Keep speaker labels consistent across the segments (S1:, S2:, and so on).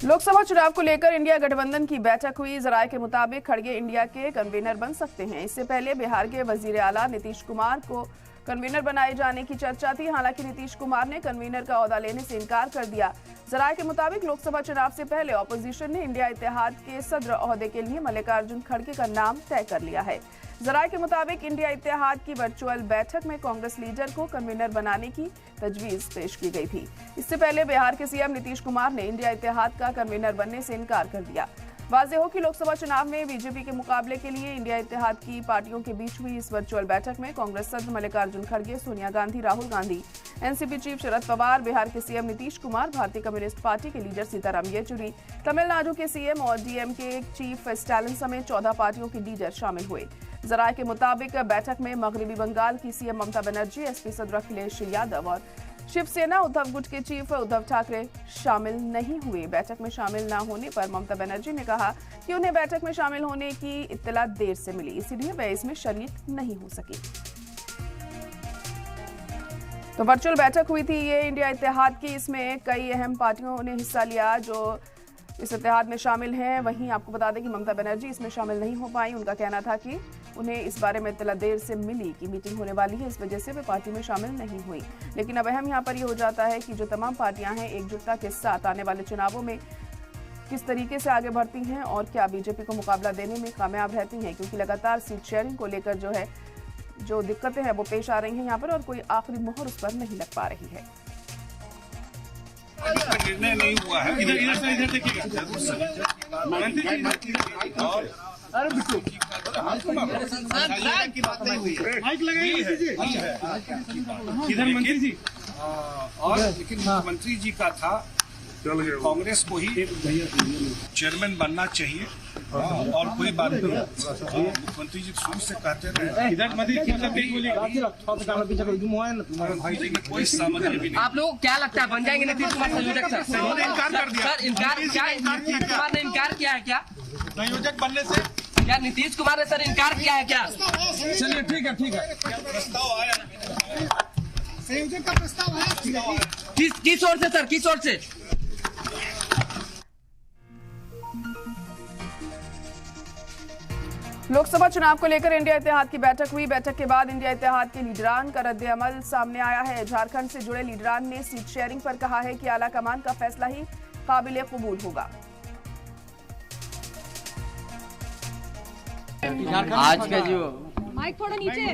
S1: लोकसभा चुनाव को लेकर इंडिया गठबंधन की बैठक हुई। जराये के मुताबिक खड़गे इंडिया के कन्वीनर बन सकते हैं। इससे पहले बिहार के वजीर आला नीतीश कुमार को कन्वीनर बनाए जाने की चर्चा थी। हालांकि नीतीश कुमार ने कन्वीनर का ओहदा लेने से इनकार कर दिया। जराये के मुताबिक लोकसभा चुनाव से पहले ऑपोजिशन ने इंडिया इत्तेहाद के सदर ओहदे के लिए मल्लिकार्जुन खड़गे का नाम तय कर लिया है। जराये के मुताबिक इंडिया इत्तेहाद की वर्चुअल बैठक में कांग्रेस लीडर को कन्वीनर बनाने की तजवीज पेश की गई थी। इससे पहले बिहार के सीएम नीतीश कुमार ने इंडिया इत्तेहाद का कन्वीनर बनने से इनकार कर दिया। वाज़ेह हो कि लोकसभा चुनाव में बीजेपी के मुकाबले के लिए इंडिया इत्तेहाद की पार्टियों के बीच हुई इस वर्चुअल बैठक में कांग्रेस सदर मल्लिकार्जुन खड़गे, सोनिया गांधी, राहुल गांधी, एनसीपी चीफ शरद पवार, बिहार के सीएम नीतीश कुमार, भारतीय कम्युनिस्ट पार्टी के लीडर सीताराम येचुरी, तमिलनाडु के सीएम और डीएमके चीफ स्टालिन समेत 14 पार्टियों के लीडर शामिल हुए। जराये के मुताबिक बैठक में मगरबी बंगाल की सीएम ममता बनर्जी, एसपी सदर अखिलेश यादव और शिवसेना उद्धव गुट के चीफ उद्धव ठाकरे शामिल नहीं हुए। बैठक में शामिल न होने पर ममता बनर्जी ने कहा कि उन्हें बैठक में शामिल होने की इत्तला देर से मिली, इसीलिए वे इसमें शरीक नहीं हो सके। तो वर्चुअल बैठक हुई थी ये इंडिया इत्तेहाद की। इसमें कई अहम पार्टियों ने हिस्सा लिया जो इस इत्तेहाद में शामिल हैं। वहीं आपको बता दें कि ममता बनर्जी इसमें शामिल नहीं हो पाई। उनका कहना था कि उन्हें इस बारे में इत्तला देर से मिली कि मीटिंग होने वाली है, इस वजह से वे पार्टी में शामिल नहीं हुई। लेकिन अब अहम यहाँ पर ये हो जाता है कि जो तमाम पार्टियां हैं एकजुटता के साथ आने वाले चुनावों में किस तरीके से आगे बढ़ती हैं और क्या बीजेपी को मुकाबला देने में कामयाब रहती हैं, क्योंकि लगातार सीट शेयरिंग को लेकर जो दिक्कतें हैं वो पेश आ रही हैं यहाँ पर और कोई आखिरी मोहर उस पर नहीं लग पा रही है।
S2: निर्णय नहीं हुआ है। इधर से इधर देखिएगा। माइक लगाइए इधर मंत्री जी। और लेकिन मुख्यमंत्री जी का था कांग्रेस को ही चेयरमैन बनना चाहिए और कोई बात नहीं। मुख्यमंत्री जी शुरू से कहते रहे इधर कोई सामग्री भी नहीं।
S3: आप लोग क्या लगता है बन जाएंगे नीतीश कुमार संयोजक? सर
S2: इनकार कर दिया।
S3: सर इनकार क्या नीतीश कुमार ने इनकार किया है क्या
S2: संयोजक बनने से?
S3: क्या नीतीश कुमार ने सर इनकार किया है क्या?
S2: चलिए ठीक है प्रस्ताव आया,
S4: संयोजक का प्रस्ताव आया।
S3: किस ओर से सर, किस ओर से?
S1: लोकसभा चुनाव को लेकर इंडिया इत्तेहाद की बैठक हुई। बैठक के बाद इंडिया इत्तेहाद के लीडरान का रद्द-ए-अमल सामने आया है। झारखंड से जुड़े लीडरान ने सीट शेयरिंग पर कहा है कि आला कमान का फैसला ही काबिल कबूल होगा।
S5: आज का जो
S4: माइक थोड़ा नीचे,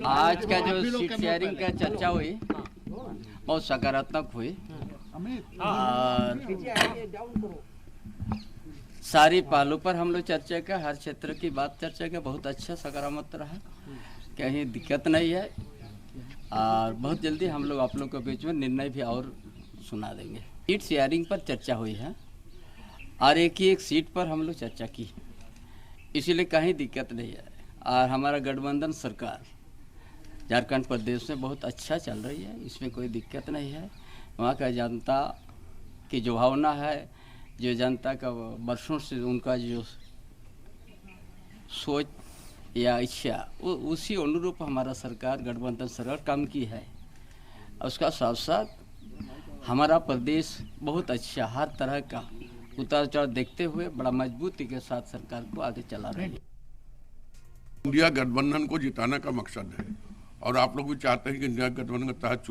S5: आज का जो सीट शेयरिंग का चर्चा हुई बहुत सकारात्मक हुई और सारी पहलू पर हम लोग चर्चा का, हर क्षेत्र की बात चर्चा का बहुत अच्छा सकारात्मक रहा, कहीं दिक्कत नहीं है और बहुत जल्दी हम लोग आप लोग के बीच में निर्णय भी और सुना देंगे। सीट शेयरिंग पर चर्चा हुई है और एक ही एक सीट पर हम लोग चर्चा की, इसीलिए कहीं दिक्कत नहीं है और हमारा गठबंधन सरकार झारखंड प्रदेश में बहुत अच्छा चल रही है, इसमें कोई दिक्कत नहीं है। वहाँ का जनता की जो भावना है, जो जनता का वर्षों से उनका जो सोच या इच्छा उसी अनुरूप हमारा सरकार गठबंधन सरकार काम की है। उसका साथ साथ हमारा प्रदेश बहुत अच्छा हर तरह का उतार चढ़ाव देखते हुए बड़ा मजबूती के साथ सरकार को आगे चला रही है।
S6: इंडिया गठबंधन को जिताने का मकसद है और आप लोग भी चाहते हैं कि इंडिया गठबंधन के तहत